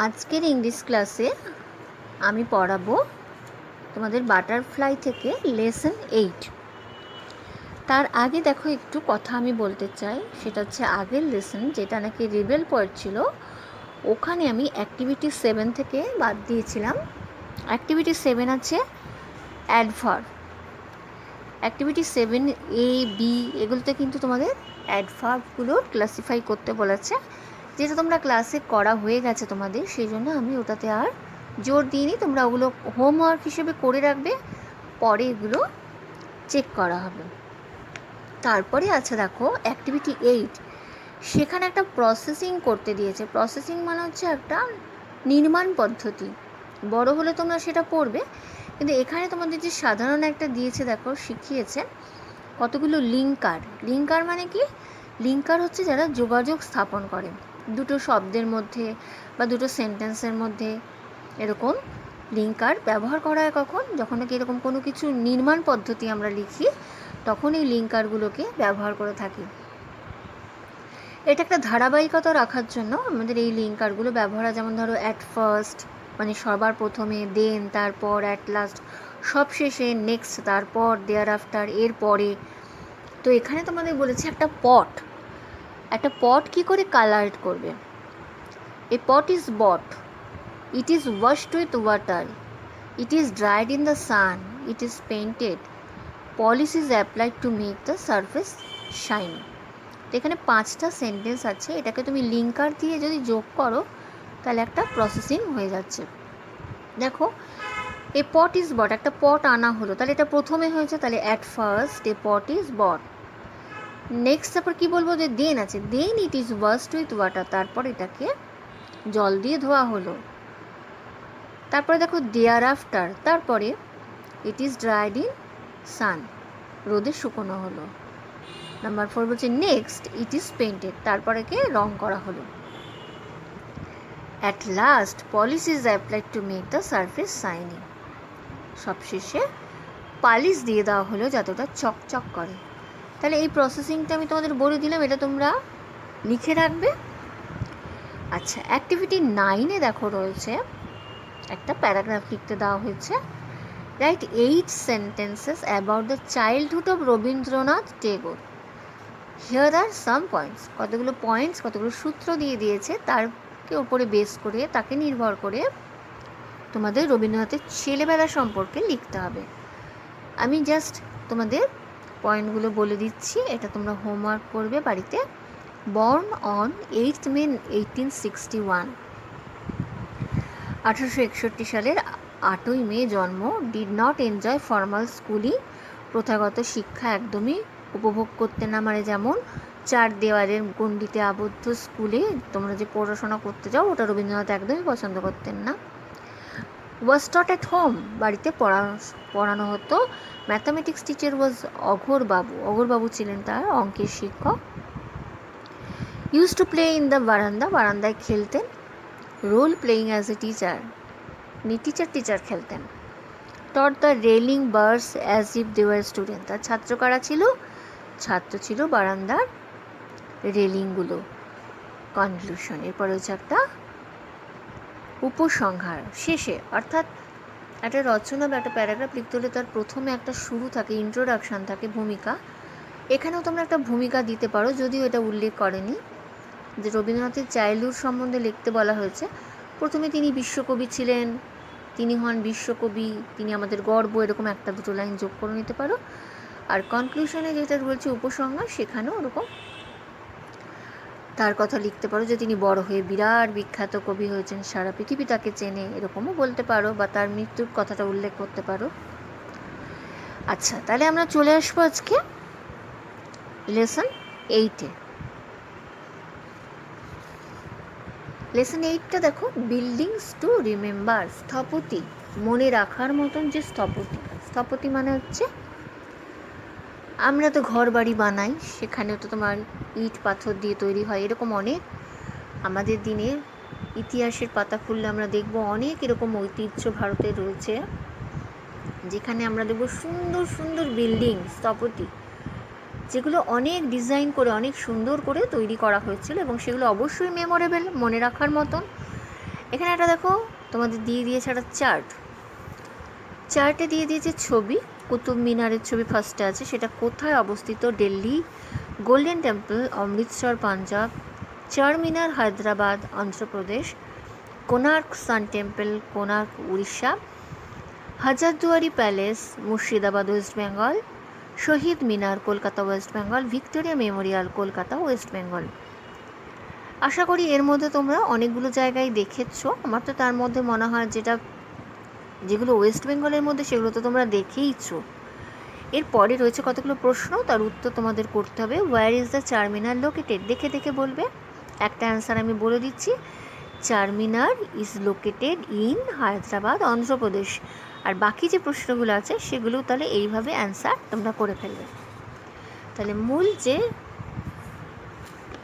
আজকের ইংলিশ ক্লাসে আমি পড়াবো তোমাদের বাটারফ্লাই থেকে লেসন 8। তার আগে দেখো একটু কথা আমি বলতে চাই, সেটা হচ্ছে আগের লেসন যেটা নাকি রিবেল পয়েন্ট ছিল, ওখানে আমি অ্যাক্টিভিটি 7 থেকে বাদ দিয়েছিলাম। অ্যাক্টিভিটি 7 আছে অ্যাডভার্ব। অ্যাক্টিভিটি 7 এ বি এগুলোতে কিন্তু তোমাদের অ্যাডভার্বগুলো ক্লাসিফাই করতে বলেছে, যেটা তোমরা ক্লাসে করা হয়ে গেছে তোমাদের, সেই জন্য আমি ওটাতে আর জোর দিইনি। তোমরা ওগুলো হোমওয়ার্ক হিসেবে করে রাখবে, পরে এগুলো চেক করা হবে। তারপরে আছে দেখো অ্যাক্টিভিটি 8, সেখানে একটা প্রসেসিং করতে দিয়েছে। প্রসেসিং মানে হচ্ছে একটা নির্মাণ পদ্ধতি। বড় হলে তোমরা সেটা পড়বে, কিন্তু এখানে তোমাদের যে সাধারণ একটা দিয়েছে দেখো, শিখিয়েছে কতগুলো লিঙ্কার। লিঙ্কার মানে কি? লিঙ্কার হচ্ছে যারা যোগাযোগ স্থাপন করে দুটো শব্দের মধ্যে বা দুটো সেন্টেন্সের মধ্যে। এরকম লিঙ্কার ব্যবহার করা হয় কখন? যখন নাকি এরকম কোনো কিছু নির্মাণ পদ্ধতি আমরা লিখি, তখন এই লিঙ্কারগুলোকে ব্যবহার করে থাকি। এটা একটা ধারাবাহিকতা রাখার জন্য আমাদের এই লিঙ্কারগুলো ব্যবহার হয়। যেমন ধরো অ্যাট ফার্স্ট মানে সবার প্রথমে, দেন তারপর, অ্যাট লাস্ট সব শেষে, নেক্সট তারপর, দেয়ার আফটার এর পরে। তো এখানে তোমাদের বলেছে একটা পট কী করে কালার করবে। A pot is bought, it is washed with water, it is dried in the sun, it is painted, polish is applied to make the surface shiny. তো এখানে 5টা সেন্টেন্স আছে, এটাকে তুমি লিঙ্কার দিয়ে যদি যোগ করো তাহলে একটা প্রসেসিং হয়ে যাচ্ছে। দেখো এ পট ইজ বট, একটা পট আনা হলো, তাহলে এটা প্রথমে হয়েছে, তাহলে at first a pot is bought. Next তারপর কী বলবো, যে দেন আছে, then it is washed with water, তারপর এটাকে জল দিয়ে ধোয়া হলো। তারপরে দেখো দেয়ার আফটার, তারপরে ইট ইজ ড্রাইড ইন সান, রোদে শুকনো হলো। নাম্বার 4 বলছে নেক্সট ইট ইজ পেইন্টেড, তারপরে একে রং করা হলো। At last polish is applied to make the surface shiny, সবশেষে পালিশ দিয়ে দেওয়া হলো যাতে ওটা চকচক করে। তাহলে এই প্রসেসিংটা আমি তোমাদের বলে দিলাম, এটা তোমরা লিখে রাখবে। আচ্ছা, অ্যাক্টিভিটি 9-এ দেখো রয়েছে একটা প্যারাগ্রাফ লিখতে দেওয়া হয়েছে। Write 8 sentences about the childhood of Rabindranath Tagore. Here are some points, কতগুলো পয়েন্টস, কতগুলো সূত্র দিয়ে দিয়েছে, তারকে ওপরে বেস করে, তাকে নির্ভর করে তোমাদের রবীন্দ্রনাথের ছেলেবেলা সম্পর্কে লিখতে হবে। আমি জাস্ট তোমাদের পয়েন্টগুলো বলে দিচ্ছি, এটা তোমরা হোমওয়ার্ক করবে বাড়িতে। বর্ন অন 8th May 1861, 1861 সালের 8ই মে জন্ম। Did not enjoy formal schooling, প্রথাগত শিক্ষা একদমই উপভোগ করতে না, মানে যেমন 4 দেওয়ালের গণ্ডিতে আবদ্ধ স্কুলে তোমরা যে পড়াশোনা করতে যাও, ওটা রবীন্দ্রনাথ একদমই পছন্দ করতেন না। ওয়াজ টট অ্যাট হোম, বাড়িতে পড়ানো হতো। ম্যাথামেটিক্স টিচার ওয়াজ অঘোরবাবু ছিলেন তার অঙ্কের শিক্ষক। Use to play in the বারান্দা, বারান্দায় খেলতেন। Role playing as a teacher, teacher খেলতেন। Taught the railing birds as if they were student, তার ছাত্র কারা ছিল? ছাত্র ছিল বারান্দার রেলিংগুলো। কনক্লুশন, এরপরে হচ্ছে একটা উপসংহার শেষে, অর্থাৎ একটা রচনা বা একটা প্যারাগ্রাফ লিখতে হলে তার প্রথমে একটা শুরু থাকে, ইন্ট্রোডাকশান থাকে, ভূমিকা। এখানেও তোমরা একটা ভূমিকা দিতে পারো, যদিও এটা উল্লেখ করেনি যে রবীন্দ্রনাথের চাইল্ডহুড সম্বন্ধে লিখতে বলা হয়েছে। প্রথমে তিনি বিশ্বকবি ছিলেন, তিনি হন বিশ্বকবি, তিনি আমাদের গর্ব, এরকম একটা দুটো লাইন যোগ করে নিতে পারো। আর কনক্লুশনে যেটা রয়েছে উপসংহার, সেখানেও ওরকম তার কথা লিখতে পারো, যে তিনি বড় হয়ে বিরাট বিখ্যাত কবি হয়েছেন, সারা পৃথিবী তাকে চেনে, এরকমও বলতে পারো, বা তার মৃত্যুর কথাটা উল্লেখ করতে পারো। আচ্ছা, তাহলে আমরা চলে আসবো আজকে লেসন 8-এ। লেসন 8টা দেখো, বিল্ডিংস টু রিমেম্বার, স্থপতি, মনে রাখার মতন যে স্থপতি। স্থপতি মানে হচ্ছে, আমরা তো ঘর বাড়ি বানাই, সেখানেও তো তোমার ইট পাথর দিয়ে তৈরি হয়। এরকম অনেক আমাদের দিনের ইতিহাসের পাতা খুললে আমরা দেখব অনেক এরকম ঐতিহ্য ভারতে রয়েছে, যেখানে আমরা দেখব সুন্দর সুন্দর বিল্ডিং, স্থপতি, যেগুলো অনেক ডিজাইন করে, অনেক সুন্দর করে তৈরি করা হয়েছিল, এবং সেগুলো অবশ্যই মেমোরেবল, মনে রাখার মতন। এখানে একটা দেখো তোমাদের দিয়ে দিয়েছে একটা চার্টে দিয়ে দিয়েছে ছবি, কুতুব মিনারের ছবি ফার্স্টে আছে, সেটা কোথায় অবস্থিত? Delhi, Golden Temple Amritsar Punjab, Charminar Hyderabad Andhra Pradesh, Konark Sun Temple Konark Orissa, Hazarduari Palace Murshidabad West Bengal, Shaheed Minar Kolkata West Bengal, Victoria Memorial Kolkata West Bengal. আশা করি এর মধ্যে তোমরা অনেকগুলো জায়গায় দেখেছো। আমার তো তার মধ্যে মনে হয় যেগুলো ওয়েস্ট বেঙ্গলের মধ্যে সেগুলো তো তোমরা দেখেইছো। এরপরে রয়েছে কতগুলো প্রশ্ন, তার উত্তর তোমাদের করতে হবে। Where is the Charminar located? দেখে দেখে বলবে। একটা অ্যান্সার আমি বলে দিচ্ছি, Charminar is located in Hyderabad Andhra Pradesh. আর বাকি যে প্রশ্নগুলো আছে সেগুলো তাহলে এইভাবে অ্যান্সার তোমরা করে ফেলবে। তাহলে মূল যে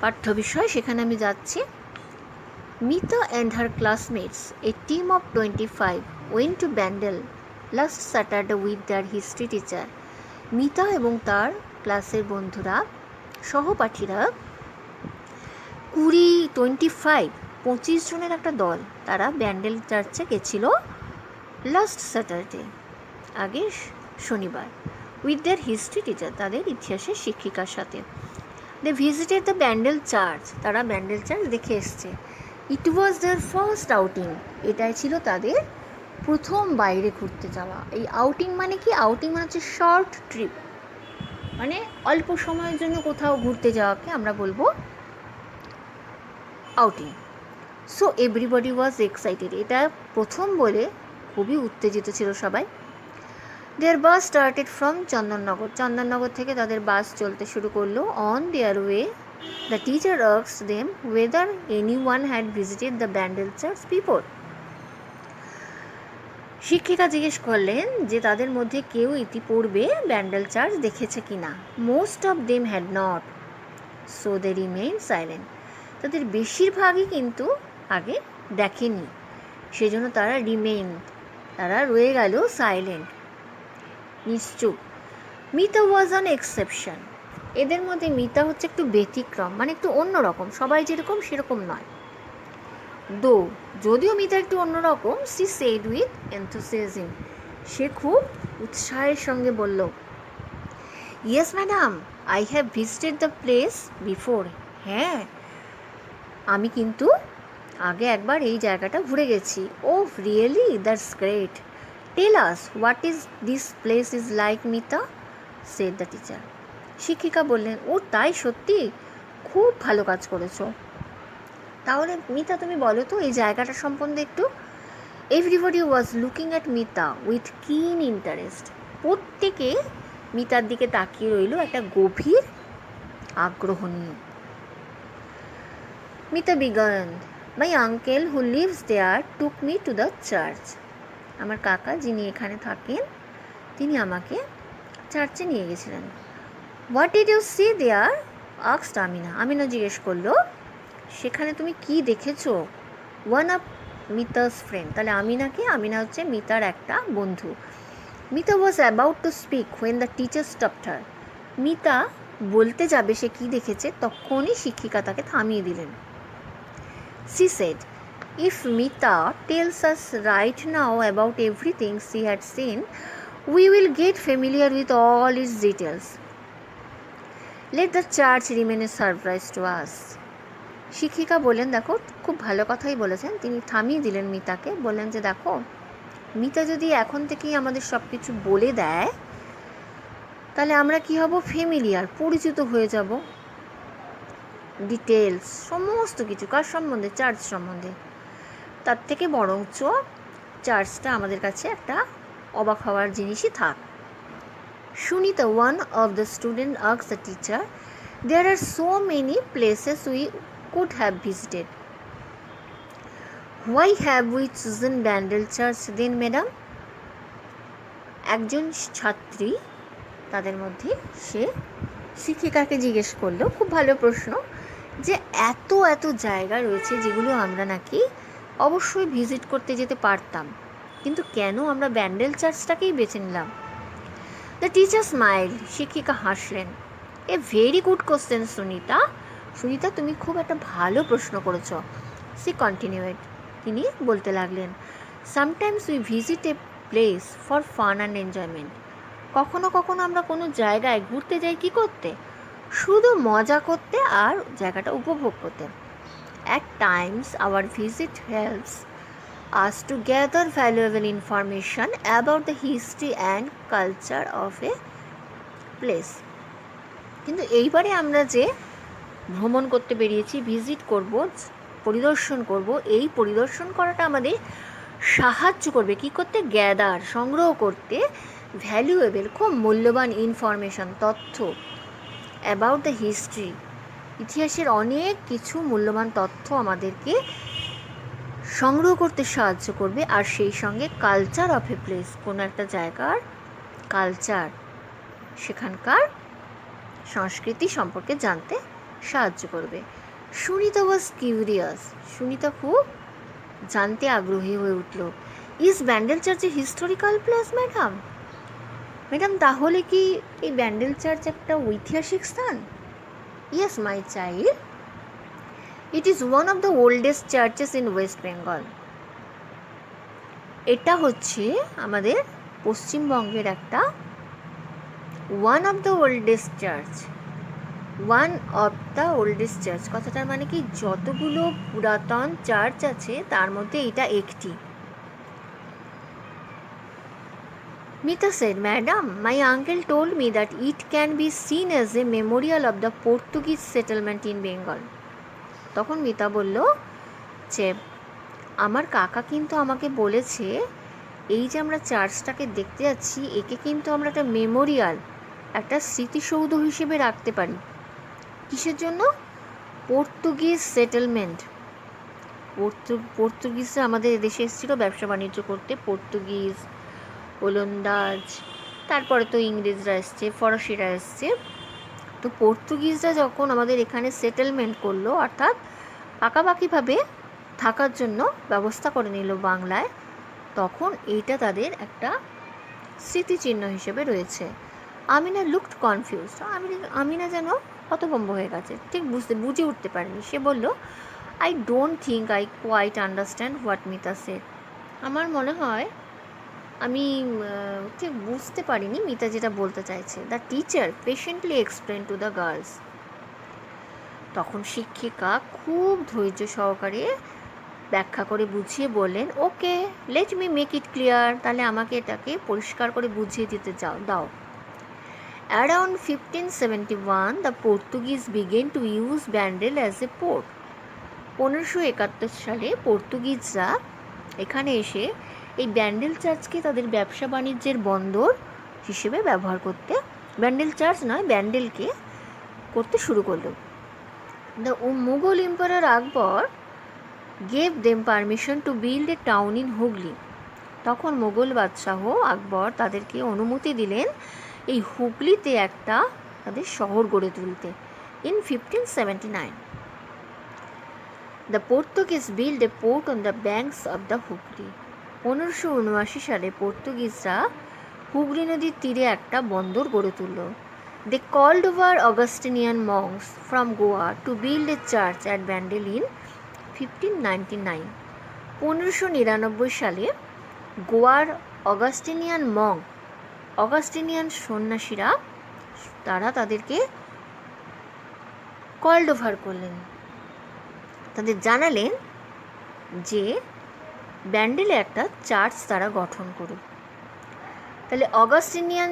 পাঠ্য বিষয় সেখানে আমি যাচ্ছি। Mita and her classmates, a team of 25, went to Bandel last Saturday with their history teacher. Mita এবং তার ক্লাসের বন্ধুরা, সহপাঠীরা 25 জনের একটা দল, তারা ব্যান্ডেল চার্চে গেছিল লাস্ট স্যাটারডে, আগে শনিবার, উইথ দেয়ার হিস্ট্রি টিচার, তাদের ইতিহাসের শিক্ষিকার সাথে। They visited the Bandel church, তারা ব্যান্ডেল চার্চ দেখে এসছে। ইট ওয়াজ দেয়ার ফার্স্ট আউটিং, এটাই ছিল তাদের প্রথম বাইরে ঘুরতে যাওয়া। এই আউটিং মানে কি? আউটিং মানে হচ্ছে শর্ট ট্রিপ, মানে অল্প সময়ের জন্য কোথাও ঘুরতে যাওয়াকে আমরা বলবো outing. So everybody was excited, এটা প্রথম বলে খুবই উত্তেজিত ছিল সবাই। দেয়ার বাস স্টার্টেড ফ্রম চন্দননগর থেকে তাদের বাস চলতে শুরু করলো। On their way the teacher asked them weather anyone had visited the Bandel church before. শিক্ষিকা জিজ্ঞেস করলেন যে তাদের মধ্যে কেউ ইতিপূর্বে ব্যান্ডেল চার্চ দেখেছে কিনা। Most of them had not, so they remain silent, তাদের বেশিরভাগই কিন্তু আগে দেখেনি, সেজন্য তারা তারা রয়ে গেল সাইলেন্ট, নিশ্চুপ। মিতা ওয়াজ অন এক্সেপশন, এদের মধ্যে মিতা হচ্ছে একটু ব্যতিক্রম, মানে একটু অন্যরকম, সবাই যেরকম সেরকম নয়। যদিও মিতা একটু অন্যরকম, সি সেড উইথ এনথুসিয়াজম, সে খুব উৎসাহের সঙ্গে বলল, yes madam, I have visited the place before. হ্যাঁ, আমি কিন্তু আগে একবার এই জায়গাটা ঘুরে গেছি। Oh really, that's great, tell us what is this place is like Mita, said the teacher. শিক্ষিকা বললেন, ও তাই, সত্যি খুব ভালো কাজ করেছো। তাহলে মিতা তুমি বলো তো এই জায়গাটা সম্বন্ধে একটু। Everybody was looking at Mita with keen interest, প্রত্যেকে মিতার দিকে তাকিয়ে রইল একটা গভীর আগ্রহ নিয়ে। Mita began, my uncle who lives there took me to the church, আমার কাকা যিনি এখানে থাকেন তিনি আমাকে চার্চে নিয়ে গেছিলেন। What did you see there, asked Amina, Amina জিজ্ঞেস করলো সেখানে তুমি কি দেখেছো। ওয়ান অফ মিতাস ফ্রেন্ড, তাহলে আমিনা হচ্ছে মিতার একটা বন্ধু। Mita was about to speak when the teacher stopped her, Mita বলতে যাবে সে কি দেখেছে, তখনই শিক্ষিকা তাকে থামিয়ে দিলেন। She said, if Mita tells us right now about everything she had seen, we will get familiar with all it's details, let the church remain A surprise to us. শিক্ষিকা বললেন, দেখো খুব ভালো কথাই বলেছেন, তিনি থামিয়ে দিলেন মিতাকে, বললেন যে দেখো মিতা যদি এখন থেকেই আমাদের সব কিছু বলে দেয় তাহলে আমরা কি হব, ফ্যামিলিয়ার, পরিচিত হয়ে যাব, ডিটেলস সমস্ত কিছু, কার সম্বন্ধে, চার্চ সম্বন্ধে। তার থেকে বরঞ্চ চার্চটা আমাদের কাছে একটা অবাক হওয়ার জিনিসই থাক। Sunita, one of the student, asked the teacher, there are so many places we could have visited. Why have we chosen Bandel Church then, madam? একজন ছাত্রী তাদের মধ্যে সে শিক্ষিকাকে জিজ্ঞেস করলো, খুব ভালো প্রশ্ন, যে এত এত জায়গা রয়েছে যেগুলো আমরা নাকি অবশ্যই ভিজিট করতে যেতে পারতাম, কিন্তু কেন আমরা ব্যান্ডেল চার্চটাকেই বেছে নিলাম। দ্য টিচার স্মাইল, শিক্ষিকা হাসলেন। A very good question Sunita, তুমি খুব একটা ভালো প্রশ্ন করেছো। সি কন্টিনিউড, তিনি বলতে লাগলেন, sometimes we visit a place for fun and enjoyment. কখনো কখনো আমরা কোনো জায়গায় ঘুরতে যাই কী করতে? শুধু মজা করতে আর জায়গাটা উপভোগ করতে। At times our visit helps us to gather valuable information about the history and culture of a place. কিন্তু এইবারে আমরা যে ভ্রমণ করতে বেরিয়েছি, ভিজিট করব, পরিদর্শন করব, এই পরিদর্শন করাটা আমাদের সাহায্য করবে কী করতে? গ্যাদার, সংগ্রহ করতে ভ্যালুয়েবল, খুব মূল্যবান ইনফরমেশন, তথ্য, অ্যাবাউট দ্য হিস্ট্রি, ইতিহাসের অনেক কিছু মূল্যবান তথ্য আমাদেরকে সংগ্রহ করতে সাহায্য করবে। আর সেই সঙ্গে কালচার অফ এ প্লেস, কোনো একটা জায়গার কালচার, সেখানকার সংস্কৃতি সম্পর্কে জানতে সাহায্য করবে। সুনিতা ওয়াজ কিউরিয়াস, সুনিতা খুব জানতে আগ্রহী হয়ে উঠল। Is Bandel church a historical place madam? Madam, তাহলে কি এই ব্যান্ডেল চার্চ একটা ঐতিহাসিক স্থান? Yes, my child. It is one of the oldest churches in West Bengal. এটা হচ্ছে আমাদের পশ্চিমবঙ্গের একটা one of the oldest church. One of the oldest church কথাটার মানে কি, যতগুলো পুরাতন চার্চ আছে তার মধ্যে এটা একটি। Mita said, Madam, my uncle told me that it can be seen as a memorial of the Portuguese settlement in Bengal. তখন মিতা বলল যে আমার কাকা কিন্তু আমাকে বলেছে এই যে আমরা চার্চটাকে দেখতে যাচ্ছি, একে কিন্তু আমরা একটা মেমোরিয়াল, একটা স্মৃতিসৌধ হিসেবে রাখতে পারি। কিসের জন্য? Portuguese settlement. পর্তুগিজরা আমাদের দেশে এসেছিল ব্যবসা বাণিজ্য করতে, পর্তুগিজ, ওলন্দাজ, তারপরে তো ইংরেজরা এসছে, ফরাসিরা এসছে। তো পর্তুগিজরা যখন আমাদের এখানে সেটেলমেন্ট করলো, অর্থাৎ পাকাপাকিভাবে থাকার জন্য ব্যবস্থা করে নিল বাংলায়, তখন এইটা তাদের একটা স্মৃতিচিহ্ন হিসেবে রয়েছে। আমিনা লুকড কনফিউজড, আমিনা যেন হতভম্ব হয়ে গেছে, ঠিক বুঝে উঠতে পারেনি। সে বলল, I don't think I quite understand what Mita said. আমার মনে হয় আমি ঠিক বুঝতে পারিনি মিতা যেটা বলতে চাইছে। The teacher patiently explain to the girls. তখন শিক্ষিকা খুব ধৈর্য সহকারে ব্যাখ্যা করে বুঝিয়ে বললেন, okay, let me make it clear, তাহলে আমাকে এটাকে পরিষ্কার করে বুঝিয়ে দিতে দাও। Around 1571 the Portuguese began to use Bandel as a port. 1571 সালে পর্তুগিজরা এখানে এসে এই ব্যান্ডেল চার্চকে তাদের ব্যবসা বাণিজ্যের বন্দর হিসেবে ব্যবহার করতে, ব্যান্ডেল চার্চ নয়, ব্যান্ডেলকে করতে শুরু করলো। The Mughal emperor Akbar gave them permission to build a town in Hooghly. তখন মোগল বাদশাহ আকবর তাদেরকে অনুমতি দিলেন এই হুগলিতে একটা তাদের শহর গড়ে তুলতে। In 1579 the Portuguese build a port on the banks of the Hooghly. 1579 সালে পর্তুগিজরা হুগলি নদীর তীরে একটা বন্দর গড়ে তুলল। They called over Augustinian monks from Goa to build a church at Bandel in 1599। 1599 সালে গোয়ার অগাস্টিনিয়ান সন্ন্যাসীরা তারা তাদেরকে কল্ড ওভার করলেন, তাদের জানালেন যে ব্যান্ডেলে একটা চার্চ তারা গঠন করুক। তাহলে অগাস্টিনিয়ান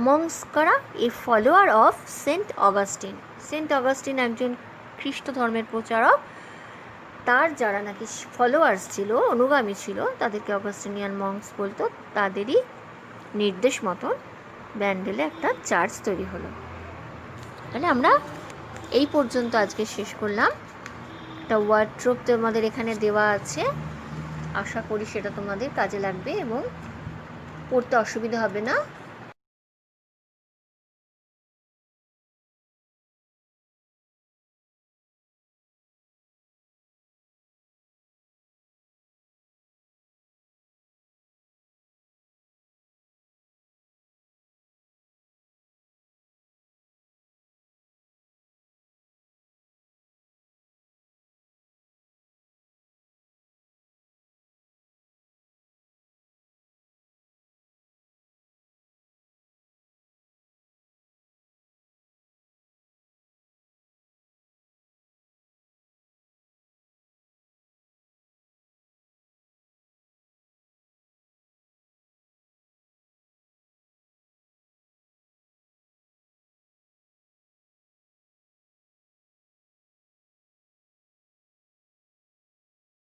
মংস কারা? A follower of Saint Augustine একজন খ্রিস্ট ধর্মের প্রচারক, তার যারা নাকি ফলোয়ার্স ছিল, অনুগামী ছিল, তাদেরকে অগাস্টিনিয়ান মংস বলতো। তাদেরই নির্দেশ মতন ব্যান্ডেলে একটা চার্চ তৈরি হলো। তাহলে আমরা এই পর্যন্ত আজকে শেষ করলাম। একটা ওয়ার্ড্রোব তোমাদের এখানে দেওয়া আছে, আশা করি সেটা তোমাদের কাজে লাগবে এবং পড়তে অসুবিধা হবে না।